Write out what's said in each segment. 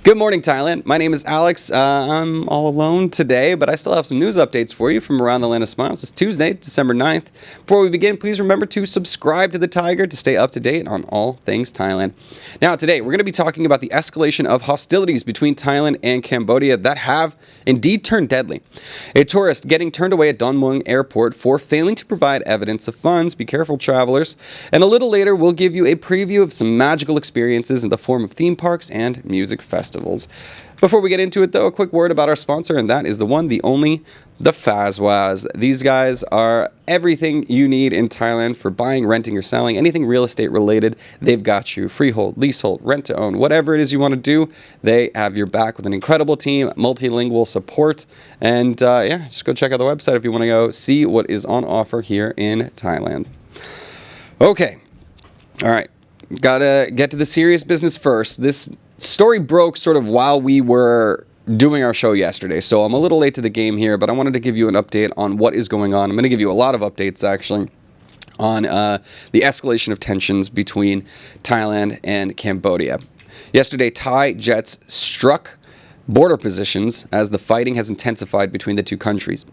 Good morning, Thailand. My name is Alex. I'm all alone today, but I still have some news updates for you from around the land of smiles. It's Tuesday, December 9th. Before we begin, please remember to subscribe to the Thaiger to stay up to date on all things Thailand. Now, today, we're going to be talking about the escalation of hostilities between Thailand and Cambodia that have indeed turned deadly. A tourist getting turned away at Don Mueang airport for failing to provide evidence of funds. Be careful, travelers. And a little later, we'll give you a preview of some magical experiences in the form of theme parks and music festivals. Before we get into it, though, a quick word about our sponsor, and that is the one, the only, the Vows. These guys are everything you need in Thailand for buying, renting, or selling, anything real estate related. They've got you. Freehold, leasehold, rent to own, whatever it is you want to do, they have your back with an incredible team, multilingual support, and just go check out the website if you want to go see what is on offer here in Thailand. Okay, all right, gotta get to the serious business first. This story broke sort of while we were doing our show yesterday, so I'm a little late to the game here, but I wanted to give you an update on what is going on. I'm going to give you a lot of updates, actually, on the escalation of tensions between Thailand and Cambodia. Yesterday, Thai jets struck border positions as the fighting has intensified between the two countries.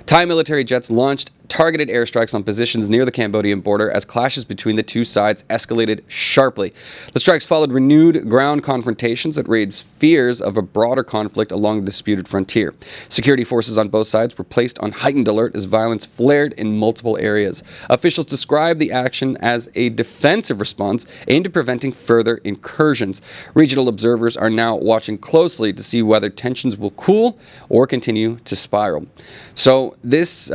Thai military jets launched targeted airstrikes on positions near the Cambodian border as clashes between the two sides escalated sharply. The strikes followed renewed ground confrontations that raised fears of a broader conflict along the disputed frontier. Security forces on both sides were placed on heightened alert as violence flared in multiple areas. Officials described the action as a defensive response aimed at preventing further incursions. Regional observers are now watching closely to see whether tensions will cool or continue to spiral. So this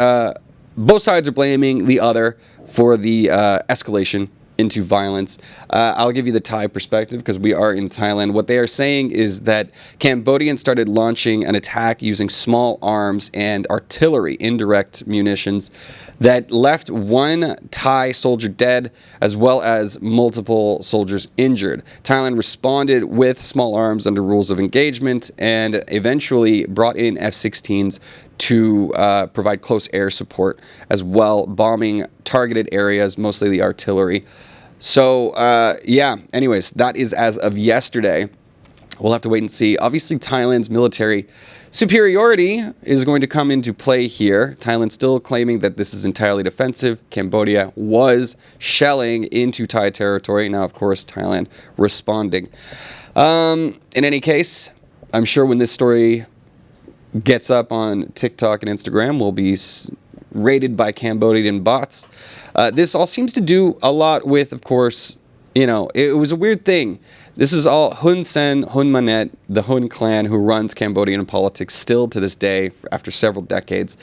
both sides are blaming the other for the escalation into violence. I'll give you the Thai perspective because we are in Thailand. What they are saying is that Cambodians started launching an attack using small arms and artillery, indirect munitions, that left one Thai soldier dead as well as multiple soldiers injured. Thailand responded with small arms under rules of engagement and eventually brought in F-16s to provide close air support as well, bombing targeted areas, mostly the artillery. So, anyways, that is as of yesterday. We'll have to wait and see. Obviously, Thailand's military superiority is going to come into play here. Thailand still claiming that this is entirely defensive. Cambodia was shelling into Thai territory. Now, of course, Thailand responding. In any case, I'm sure when this story gets up on TikTok and Instagram, will be raided by Cambodian bots. This all seems to do a lot with, of course, it was a weird thing. This is all Hun Sen, Hun Manet, the Hun clan who runs Cambodian politics still to this day after several decades.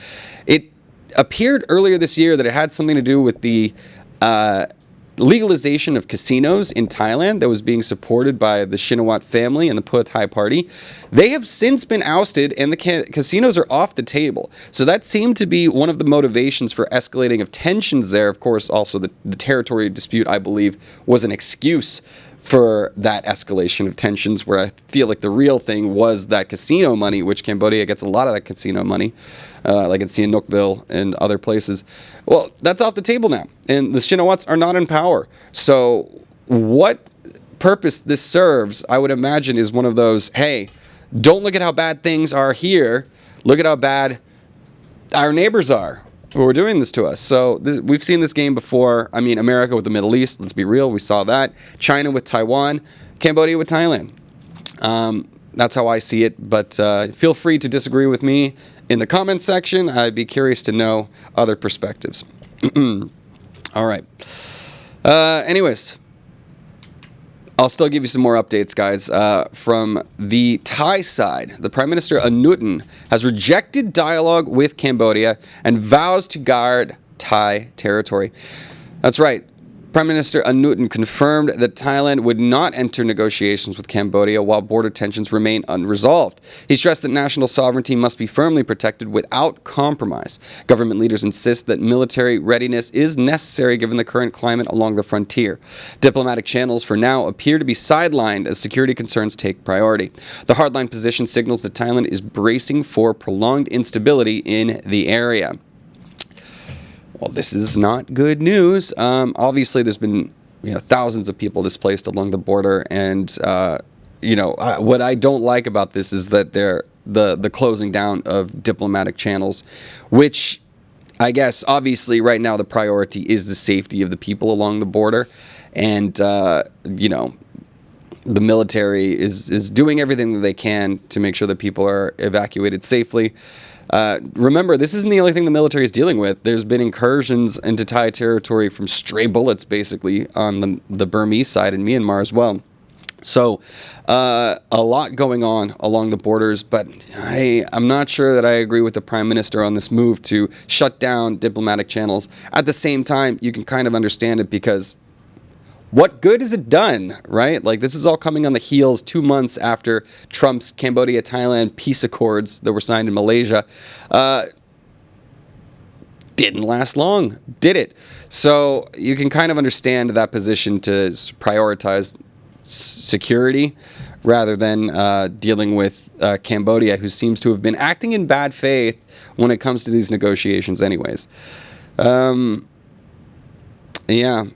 It appeared earlier this year that it had something to do with the legalization of casinos in Thailand that was being supported by the Shinawat family and the Pheu Thai party. They have since been ousted and the casinos are off the table. So that seemed to be one of the motivations for escalating of tensions there. Of course, also the territory dispute, I believe, was an excuse for that escalation of tensions, where I feel like the real thing was that casino money, which Cambodia gets a lot of that casino money, like in Sihanoukville and other places. Well, that's off the table now, and the Shinawats are not in power. So what purpose this serves, I would imagine, is one of those, hey, don't look at how bad things are here, look at how bad our neighbors are who are doing this to us. So we've seen this game before. I mean, America with the Middle East, let's be real, we saw that. China with Taiwan, Cambodia with Thailand. That's how I see it, but feel free to disagree with me in the comments section. I'd be curious to know other perspectives. All right. Anyways, I'll still give you some more updates, guys. From the Thai side, the Prime Minister Anutin has rejected dialogue with Cambodia and vows to guard Thai territory. That's right. Prime Minister Anutin confirmed that Thailand would not enter negotiations with Cambodia while border tensions remain unresolved. He stressed that national sovereignty must be firmly protected without compromise. Government leaders insist that military readiness is necessary given the current climate along the frontier. Diplomatic channels for now appear to be sidelined as security concerns take priority. The hardline position signals that Thailand is bracing for prolonged instability in the area. Well, this is not good news. Obviously, there's been thousands of people displaced along the border, and what I don't like about this is that the closing down of diplomatic channels, which I guess obviously right now the priority is the safety of the people along the border, and the military is doing everything that they can to make sure that people are evacuated safely. Remember, this isn't the only thing the military is dealing with. There's been incursions into Thai territory from stray bullets, basically, on the Burmese side in Myanmar as well. So, a lot going on along the borders, but I'm not sure that I agree with the Prime Minister on this move to shut down diplomatic channels. At the same time, you can kind of understand it because what good has it done, right? Like, this is all coming on the heels 2 months after Trump's Cambodia-Thailand peace accords that were signed in Malaysia. Didn't last long, did it? So you can kind of understand that position to prioritize security rather than dealing with Cambodia, who seems to have been acting in bad faith when it comes to these negotiations anyways. Yeah.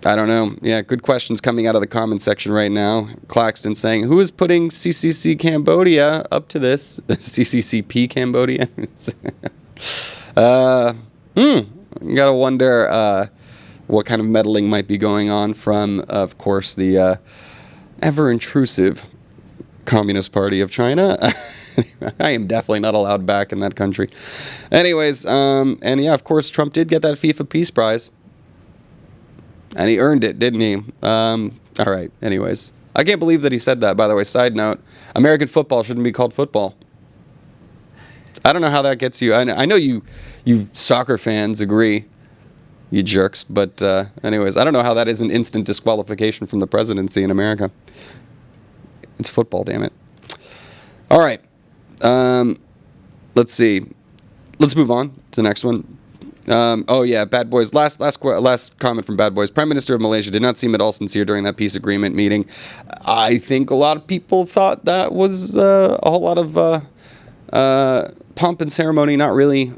I don't know. Yeah, good questions coming out of the comment section right now. Claxton saying, who is putting CCC Cambodia up to this? CCCP Cambodia? You gotta wonder what kind of meddling might be going on from, of course, the ever-intrusive Communist Party of China. I am definitely not allowed back in that country. Anyways, and yeah, of course, Trump did get that FIFA Peace Prize. And he earned it, didn't he? All right, anyways. I can't believe that he said that, by the way. Side note, American football shouldn't be called football. I don't know how that gets you. I know you soccer fans agree, you jerks. But anyways, I don't know how that is an instant disqualification from the presidency in America. It's football, damn it. All right. Let's see. Let's move on to the next one. Bad Boys. Last comment from Bad Boys. Prime Minister of Malaysia did not seem at all sincere during that peace agreement meeting. I think a lot of people thought that was a whole lot of pomp and ceremony, not really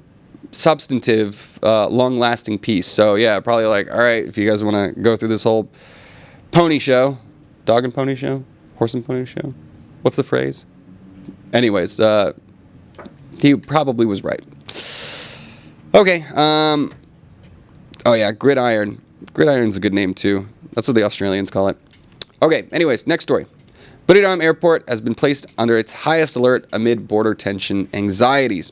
substantive, long-lasting peace. So yeah, probably like, all right, if you guys want to go through this whole pony show, dog and pony show, horse and pony show. What's the phrase? Anyways, he probably was right. Okay, gridiron. Gridiron's a good name, too. That's what the Australians call it. Okay, anyways, next story. Buriram Airport has been placed under its highest alert amid border tension anxieties.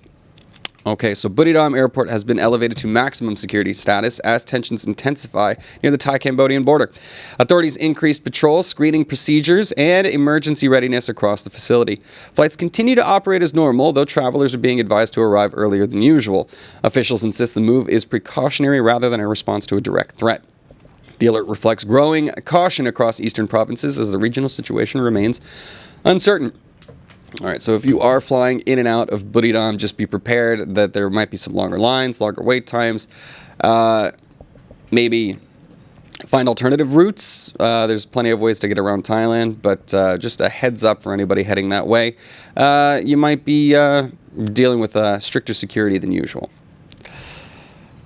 Okay, so Buriram Airport has been elevated to maximum security status as tensions intensify near the Thai-Cambodian border. Authorities increased patrol, screening procedures, and emergency readiness across the facility. Flights continue to operate as normal, though travelers are being advised to arrive earlier than usual. Officials insist the move is precautionary rather than a response to a direct threat. The alert reflects growing caution across eastern provinces as the regional situation remains uncertain. All right, so if you are flying in and out of Buriram, just be prepared that there might be some longer lines, longer wait times. Maybe find alternative routes. There's plenty of ways to get around Thailand, but just a heads up for anybody heading that way. You might be dealing with stricter security than usual.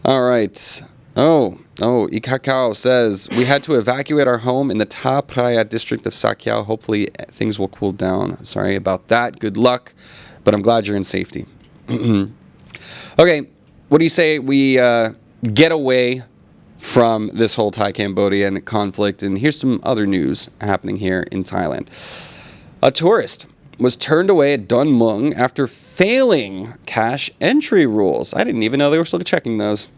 All right. Ikakao says, we had to evacuate our home in the Ta Praya district of Sakyao. Hopefully things will cool down. Sorry about that. Good luck. But I'm glad you're in safety. Okay, what do you say we get away from this whole Thai-Cambodian conflict? And here's some other news happening here in Thailand. A tourist was turned away at Don Mueang after failing cash entry rules. I didn't even know they were still checking those.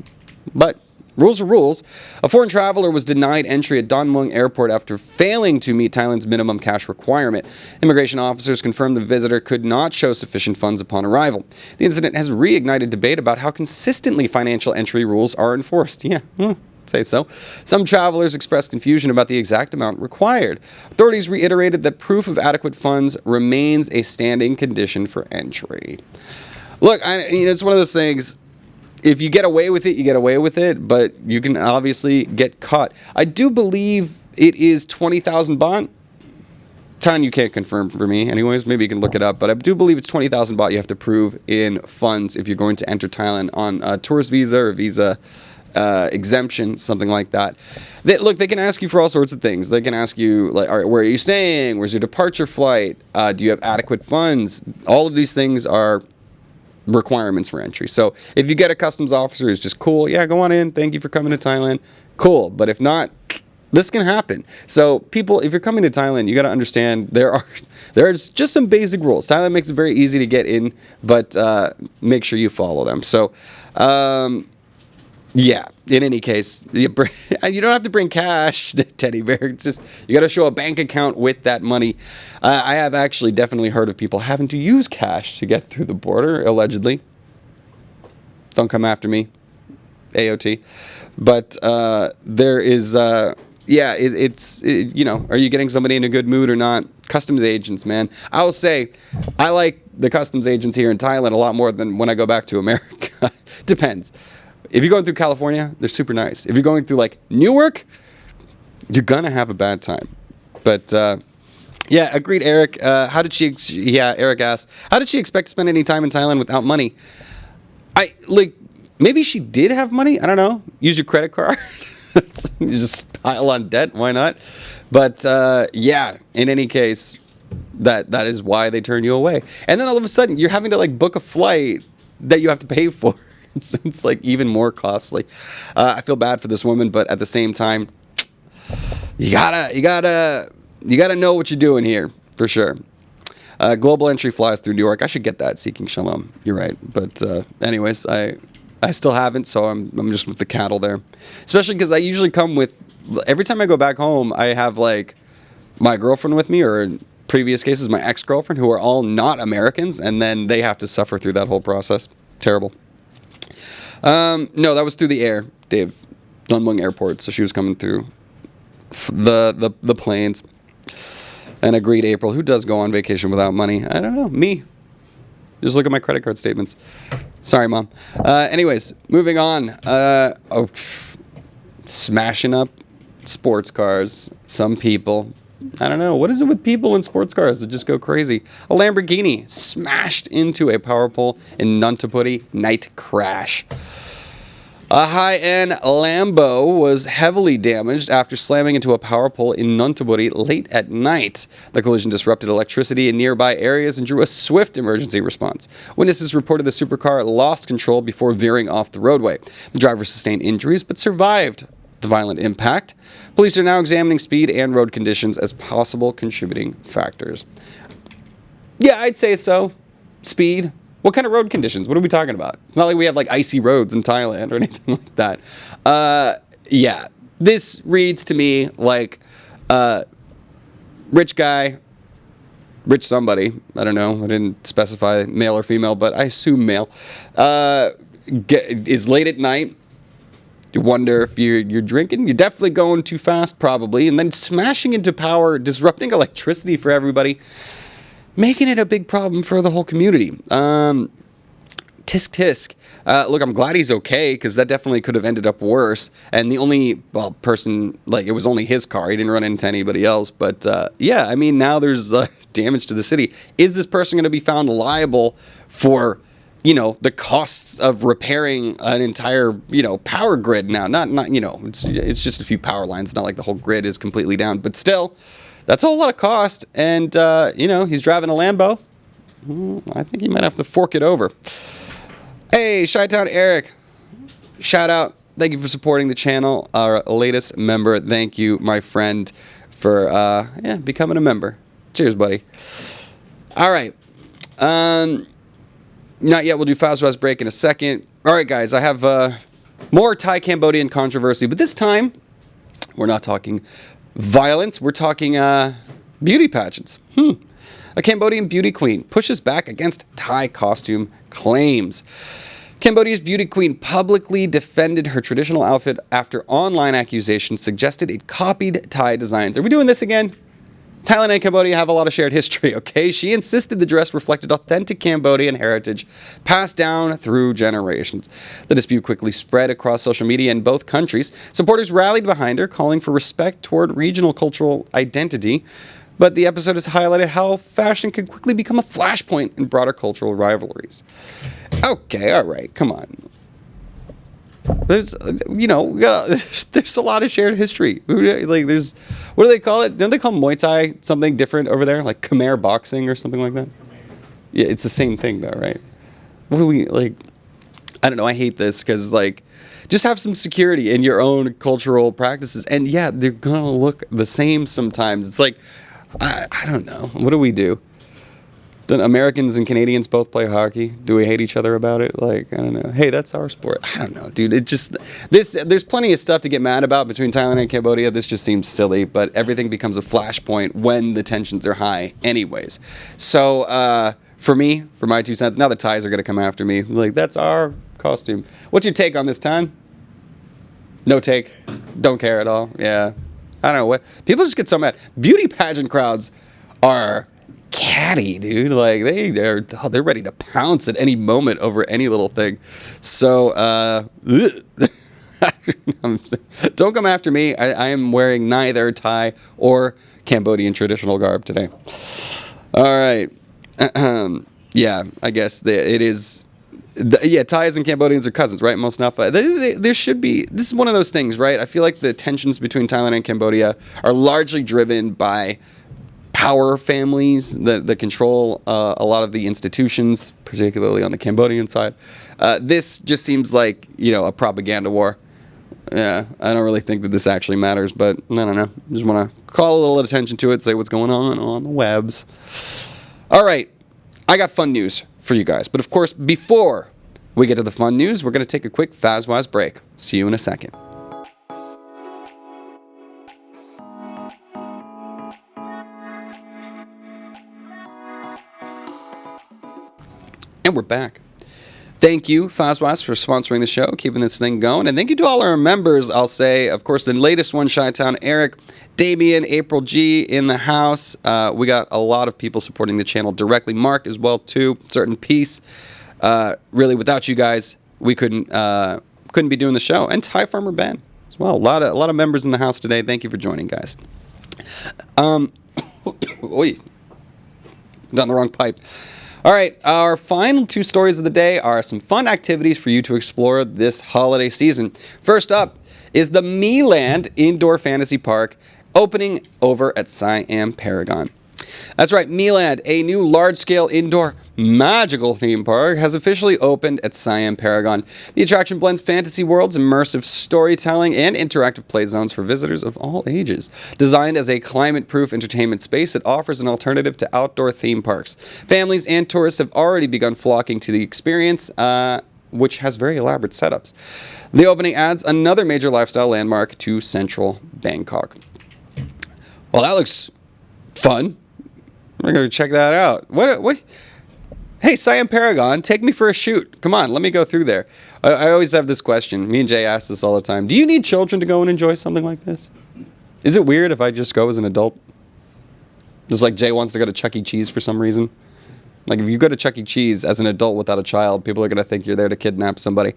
But rules are rules. A foreign traveler was denied entry at Don Mueang Airport after failing to meet Thailand's minimum cash requirement. Immigration officers confirmed the visitor could not show sufficient funds upon arrival. The incident has reignited debate about how consistently financial entry rules are enforced. Yeah, say so. Some travelers expressed confusion about the exact amount required. Authorities reiterated that proof of adequate funds remains a standing condition for entry. Look, it's one of those things. If you get away with it, you get away with it, but you can obviously get caught. I do believe it is 20,000 baht. Tan, you can't confirm for me. Anyways, maybe you can look it up, but I do believe it's 20,000 baht you have to prove in funds if you're going to enter Thailand on a tourist visa or visa exemption, something like that. They can ask you for all sorts of things. They can ask you, like, all right, where are you staying? Where's your departure flight? Do you have adequate funds? All of these things are requirements for entry. So if you get a customs officer who's just cool, yeah, go on in. Thank you for coming to Thailand. Cool. But if not, this can happen. So people, if you're coming to Thailand, you got to understand there's just some basic rules. Thailand makes it very easy to get in, but make sure you follow them. So, yeah, in any case, you don't have to bring cash, teddy bear. It's just, you got to show a bank account with that money. I have actually definitely heard of people having to use cash to get through the border, allegedly. Don't come after me, AOT. But there is, are you getting somebody in a good mood or not? Customs agents, man. I will say, I like the customs agents here in Thailand a lot more than when I go back to America. Depends. If you're going through California, they're super nice. If you're going through, like, Newark, you're going to have a bad time. But, yeah, agreed, Eric. Eric asked, how did she expect to spend any time in Thailand without money? Maybe she did have money. I don't know. Use your credit card. You just pile on debt. Why not? But, yeah, in any case, that is why they turn you away. And then all of a sudden, you're having to, like, book a flight that you have to pay for. So it's like even more costly. I feel bad for this woman, but at the same time, you gotta know what you're doing here for sure. Global entry flies through New York. I should get that. Seeking Shalom. You're right. But anyways, I still haven't, so I'm just with the cattle there. Especially because I usually come with, every time I go back home, I have like my girlfriend with me, or in previous cases, my ex-girlfriend, who are all not Americans, and then they have to suffer through that whole process. Terrible. No, that was through the air, Dave. Don Mueang Airport, so she was coming through the planes. And agreed, April. Who does go on vacation without money? I don't know. Me. Just look at my credit card statements. Sorry, Mom. Anyways, moving on. Smashing up sports cars. Some people. I don't know. What is it with people in sports cars that just go crazy? A Lamborghini smashed into a power pole in Nonthaburi. Night crash. A high-end Lambo was heavily damaged after slamming into a power pole in Nonthaburi late at night. The collision disrupted electricity in nearby areas and drew a swift emergency response. Witnesses reported the supercar lost control before veering off the roadway. The driver sustained injuries but survived the violent impact. Police are now examining speed and road conditions as possible contributing factors. Yeah, I'd say so. Speed. What kind of road conditions? What are we talking about? It's not like we have like icy roads in Thailand or anything like that. Yeah, this reads to me like rich guy, rich somebody. I don't know. I didn't specify male or female, but I assume male. Is late at night. You wonder if you're drinking. You're definitely going too fast, probably. And then smashing into power, disrupting electricity for everybody, making it a big problem for the whole community. Tisk tisk. Look, I'm glad he's okay, because that definitely could have ended up worse. And the only, person, like, it was only his car. He didn't run into anybody else. But, yeah, I mean, now there's damage to the city. Is this person going to be found liable for, the costs of repairing an entire, power grid now? Not it's just a few power lines. It's not like the whole grid is completely down. But still, that's a whole lot of cost. And, he's driving a Lambo. I think he might have to fork it over. Hey, Chi-Town Eric. Shout out. Thank you for supporting the channel. Our latest member. Thank you, my friend, for becoming a member. Cheers, buddy. All right. Not yet. We'll do Vows break in a second. All right, guys. I have more Thai-Cambodian controversy. But this time, we're not talking violence. We're talking beauty pageants. A Cambodian beauty queen pushes back against Thai costume claims. Cambodia's beauty queen publicly defended her traditional outfit after online accusations suggested it copied Thai designs. Are we doing this again? Thailand and Cambodia have a lot of shared history, okay? She insisted the dress reflected authentic Cambodian heritage passed down through generations. The dispute quickly spread across social media in both countries. Supporters rallied behind her, calling for respect toward regional cultural identity. But the episode has highlighted how fashion can quickly become a flashpoint in broader cultural rivalries. Okay, all right, come on. There's, there's a lot of shared history. Like, what do they call it? Don't they call Muay Thai something different over there? Like Khmer boxing or something like that? Yeah, it's the same thing though, right? What do we, like, I don't know. I hate this because, like, just have some security in your own cultural practices. And yeah, they're going to look the same sometimes. It's like, I don't know. What do we do? Do Americans and Canadians both play hockey? Do we hate each other about it? Like, I don't know. Hey, that's our sport. I don't know, dude. There's plenty of stuff to get mad about between Thailand and Cambodia. This just seems silly, but everything becomes a flashpoint when the tensions are high anyways. So, for me, for my 2 cents, now the Thais are going to come after me. Like, that's our costume. What's your take on this, Tan? No take? Don't care at all? Yeah. I don't know. What people just get so mad. Beauty pageant crowds are catty, dude. Like, they're ready to pounce at any moment over any little thing. So, don't come after me. I am wearing neither Thai or Cambodian traditional garb today. All right. Yeah, I guess it is. Thais and Cambodians are cousins, right? Most Nafa. There should be. This is one of those things, right? I feel like the tensions between Thailand and Cambodia are largely driven by power families that control a lot of the institutions, particularly on the Cambodian side. This just seems like, a propaganda war. Yeah, I don't really think that this actually matters, but I don't know. Just want to call a little attention to it, say what's going on the webs. All right, I got fun news for you guys. But of course, before we get to the fun news, we're going to take a quick Vows break. See you in a second. And we're back. Thank you, Vows, for sponsoring the show, keeping this thing going. And thank you to all our members, I'll say. Of course, the latest one, Chi-Town, Eric, Damien, April G in the house. We got a lot of people supporting the channel directly. Mark as well, too. Certain Peace. Really, without you guys, we couldn't be doing the show. And Thai Farmer Ben as well. A lot of members in the house today. Thank you for joining, guys. Oy. Down the wrong pipe. All right, our final 2 stories of the day are some fun activities for you to explore this holiday season. First up is the Meland Indoor Fantasy Park opening over at Siam Paragon. That's right, Meland, a new large-scale indoor magical theme park, has officially opened at Siam Paragon. The attraction blends fantasy worlds, immersive storytelling, and interactive play zones for visitors of all ages. Designed as a climate-proof entertainment space, it offers an alternative to outdoor theme parks. Families and tourists have already begun flocking to the experience, which has very elaborate setups. The opening adds another major lifestyle landmark to central Bangkok. Well, that looks fun. We're going to check that out. What? Hey, Siam Paragon, take me for a shoot. Come on, let me go through there. I always have this question. Me and Jay ask this all the time. Do you need children to go and enjoy something like this? Is it weird if I just go as an adult? Just like Jay wants to go to Chuck E. Cheese for some reason. Like, if you go to Chuck E. Cheese as an adult without a child, people are going to think you're there to kidnap somebody.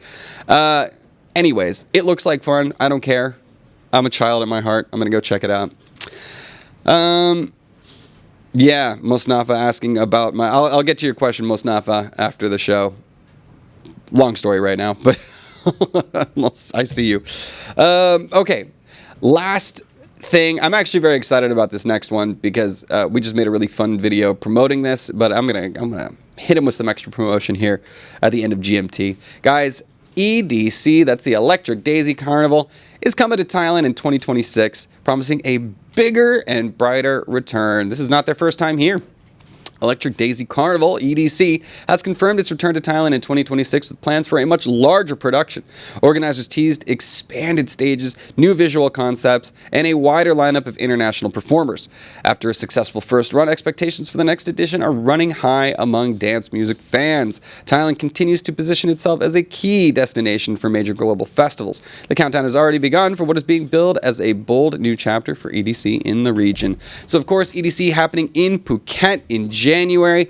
Anyways, it looks like fun. I don't care. I'm a child at my heart. I'm going to go check it out. Yeah, Mosnafa asking about my... I'll get to your question, Mosnafa, after the show. Long story right now, but I see you. Okay, last thing. I'm actually very excited about this next one because we just made a really fun video promoting this, but I'm gonna hit him with some extra promotion here at the end of GMT. Guys, EDC, that's the Electric Daisy Carnival, is coming to Thailand in 2026, promising a bigger and brighter return. This is not their first time here. Electric Daisy Carnival, EDC, has confirmed its return to Thailand in 2026 with plans for a much larger production. Organizers teased expanded stages, new visual concepts, and a wider lineup of international performers. After a successful first run, expectations for the next edition are running high among dance music fans. Thailand continues to position itself as a key destination for major global festivals. The countdown has already begun for what is being billed as a bold new chapter for EDC in the region. So, of course, EDC happening in Phuket in January.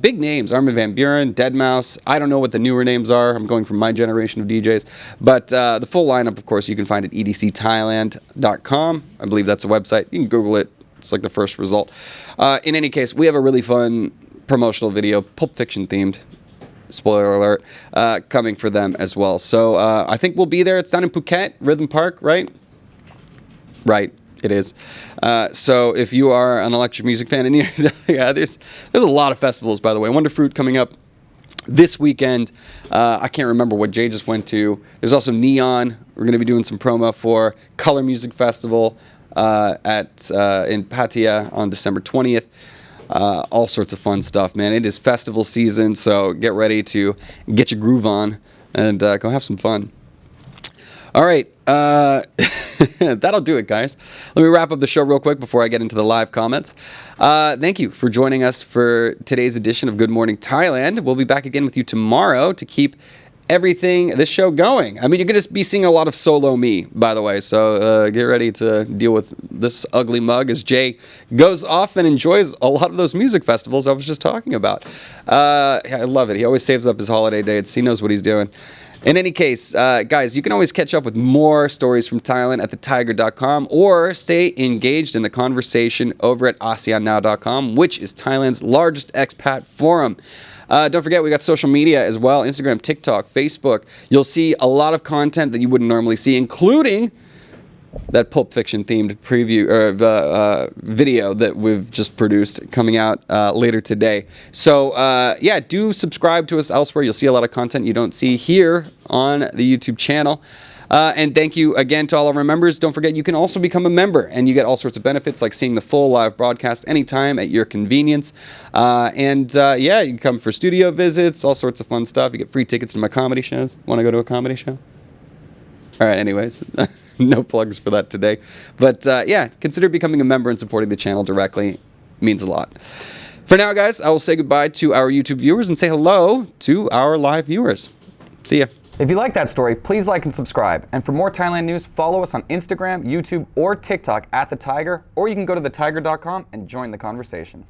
Big names, Armin van Buuren, Deadmau5. I don't know what the newer names are. I'm going from my generation of DJs. But the full lineup, of course, you can find at edcthailand.com. I believe that's a website. You can Google it. It's like the first result. In any case, we have a really fun promotional video, Pulp Fiction themed. spoiler alert, coming for them as well. So I think we'll be there. It's down in Phuket, Rhythm Park, right? Right. It is. So if you are an electric music fan, and yeah, there's a lot of festivals, by the way. Wonder Fruit coming up this weekend. I can't remember what Jay just went to. There's also Neon. We're going to be doing some promo for Color Music Festival in Pattaya on December 20th. All sorts of fun stuff, man. It is festival season, so get ready to get your groove on and go have some fun. All right, that'll do it, guys. Let me wrap up the show real quick before I get into the live comments. Thank you for joining us for today's edition of Good Morning Thailand. We'll be back again with you tomorrow to keep this show going. I mean, you're going to be seeing a lot of solo me, by the way, so get ready to deal with this ugly mug as Jay goes off and enjoys a lot of those music festivals I was just talking about. I love it. He always saves up his holiday dates. He knows what he's doing. In any case, guys, you can always catch up with more stories from Thailand at thetiger.com or stay engaged in the conversation over at ASEANnow.com, which is Thailand's largest expat forum. Don't forget, we got social media as well, Instagram, TikTok, Facebook. You'll see a lot of content that you wouldn't normally see, including that Pulp Fiction themed preview or video that we've just produced coming out later today. So yeah, do subscribe to us elsewhere. You'll see a lot of content you don't see here on the YouTube channel. And thank you again to all of our members. Don't forget, you can also become a member, and you get all sorts of benefits like seeing the full live broadcast anytime at your convenience. Yeah, you can come for studio visits, all sorts of fun stuff. You get free tickets to my comedy shows. Want to go to a comedy show? All right, anyways. No plugs for that today. But yeah, consider becoming a member and supporting the channel directly. It means a lot. For now, guys, I will say goodbye to our YouTube viewers and say hello to our live viewers. See ya. If you like that story, please like and subscribe. And for more Thailand news, follow us on Instagram, YouTube, or TikTok at The Thaiger, or you can go to thetiger.com and join the conversation.